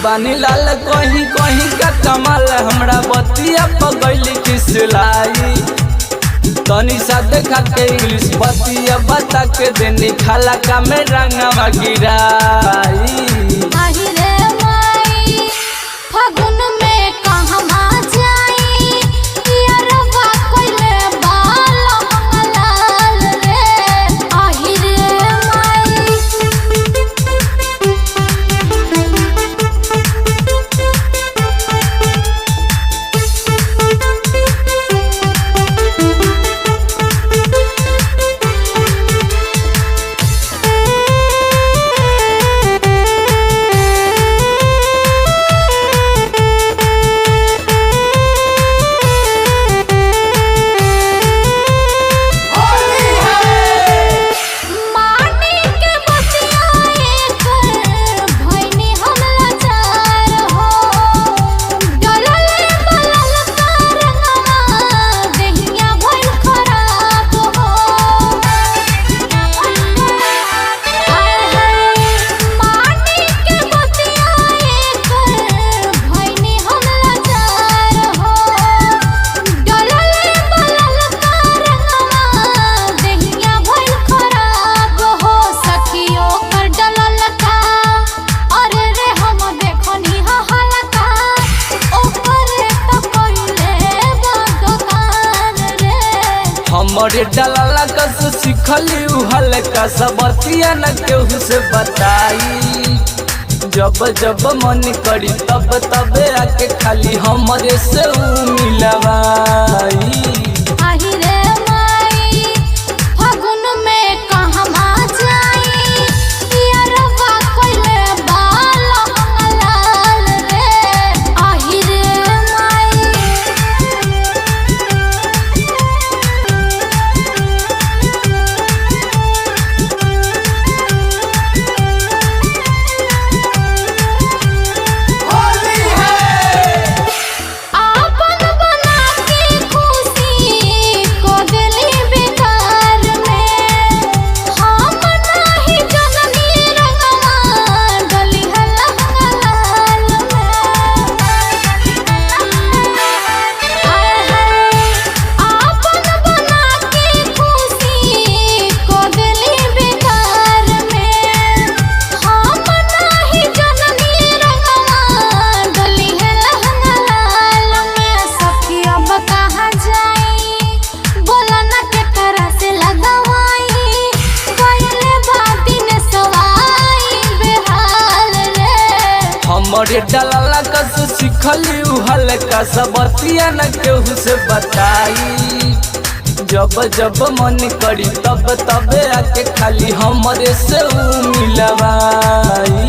बानी लाल कहीं कहीं का कमाल हमरा बतिया पगैली खिसलाई तनी सा देखा के इंग्लिश बतिया बता के देनी खाला का में रंगवा गिराई फागुन में कहवा जाई यारवा कोइले बाल लाल रे आही रे माई। हमरे डलाला कस सिखली हल्का सबतिया न केहू से बताई जब जब मन करी तब तबे आके खाली हमरे से मिलवाई। आही रे माई फागुन में कहवा जाई यारवा कोइले बाल लाल रे आही रे माई। हमरे डलाला कस सिखली हल्का सबतिया न केहू से बताई जब जब मन करी तब तबे आके खाली हमरे से मिलवाई।